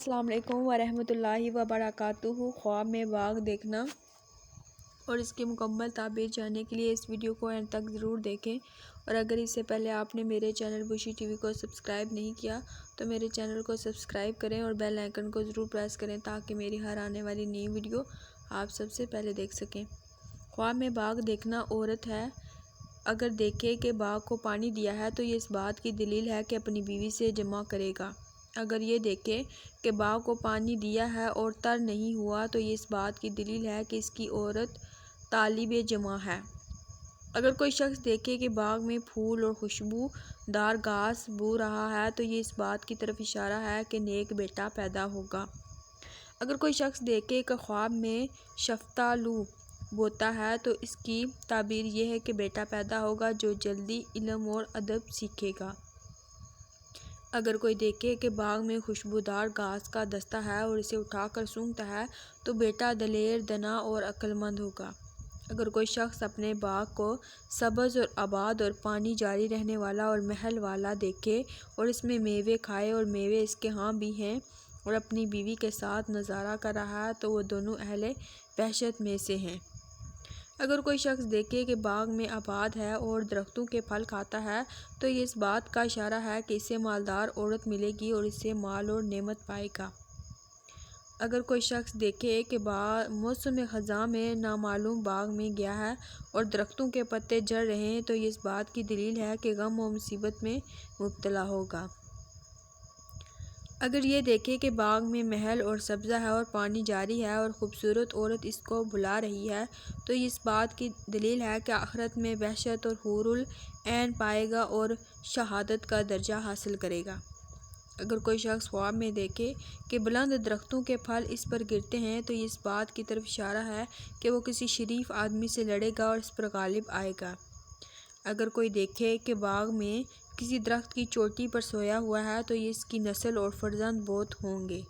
السلام علیکم ورحمۃ اللہ وبرکاتہ۔ خواب میں باغ دیکھنا اور اس کی مکمل تعبیر جاننے کے لیے اس ویڈیو کو اینڈ تک ضرور دیکھیں، اور اگر اس سے پہلے آپ نے میرے چینل بشی ٹی وی کو سبسکرائب نہیں کیا تو میرے چینل کو سبسکرائب کریں اور بیل آئیکن کو ضرور پریس کریں تاکہ میری ہر آنے والی نئی ویڈیو آپ سب سے پہلے دیکھ سکیں۔ خواب میں باغ دیکھنا عورت ہے اگر دیکھے کہ باغ کو پانی دیا ہے تو یہ اس بات کی دلیل ہے کہ اپنی بیوی سے جمع کرے گا۔ اگر یہ دیکھے کہ باغ کو پانی دیا ہے اور تر نہیں ہوا تو یہ اس بات کی دلیل ہے کہ اس کی عورت طالب جمع ہے۔ اگر کوئی شخص دیکھے کہ باغ میں پھول اور خوشبو دار گھاس بو رہا ہے تو یہ اس بات کی طرف اشارہ ہے کہ نیک بیٹا پیدا ہوگا۔ اگر کوئی شخص دیکھے کہ خواب میں شفتالو بوتا ہے تو اس کی تعبیر یہ ہے کہ بیٹا پیدا ہوگا جو جلدی علم اور ادب سیکھے گا۔ اگر کوئی دیکھے کہ باغ میں خوشبودار گھاس کا دستہ ہے اور اسے اٹھا کر سونگھتا ہے تو بیٹا دلیر، دانا اور عقل مند ہوگا۔ اگر کوئی شخص اپنے باغ کو سبز اور آباد اور پانی جاری رہنے والا اور محل والا دیکھے اور اس میں میوے کھائے اور میوے اس کے ہاں بھی ہیں اور اپنی بیوی کے ساتھ نظارہ کر رہا ہے تو وہ دونوں اہل وحشت میں سے ہیں۔ اگر کوئی شخص دیکھے کہ باغ میں آباد ہے اور درختوں کے پھل کھاتا ہے تو یہ اس بات کا اشارہ ہے کہ اسے مالدار عورت ملے گی اور اسے مال اور نعمت پائے گا۔ اگر کوئی شخص دیکھے کہ موسم خزاں میں نامعلوم باغ میں گیا ہے اور درختوں کے پتے جھڑ رہے ہیں تو یہ اس بات کی دلیل ہے کہ غم و مصیبت میں مبتلا ہوگا۔ اگر یہ دیکھے کہ باغ میں محل اور سبزہ ہے اور پانی جاری ہے اور خوبصورت عورت اس کو بلا رہی ہے تو یہ اس بات کی دلیل ہے کہ آخرت میں وحشت اور حور العین پائے گا اور شہادت کا درجہ حاصل کرے گا۔ اگر کوئی شخص خواب میں دیکھے کہ بلند درختوں کے پھل اس پر گرتے ہیں تو یہ اس بات کی طرف اشارہ ہے کہ وہ کسی شریف آدمی سے لڑے گا اور اس پر غالب آئے گا۔ اگر کوئی دیکھے کہ باغ میں کسی درخت کی چوٹی پر سویا ہوا ہے تو یہ اس کی نسل اور فرزند بہت ہوں گے۔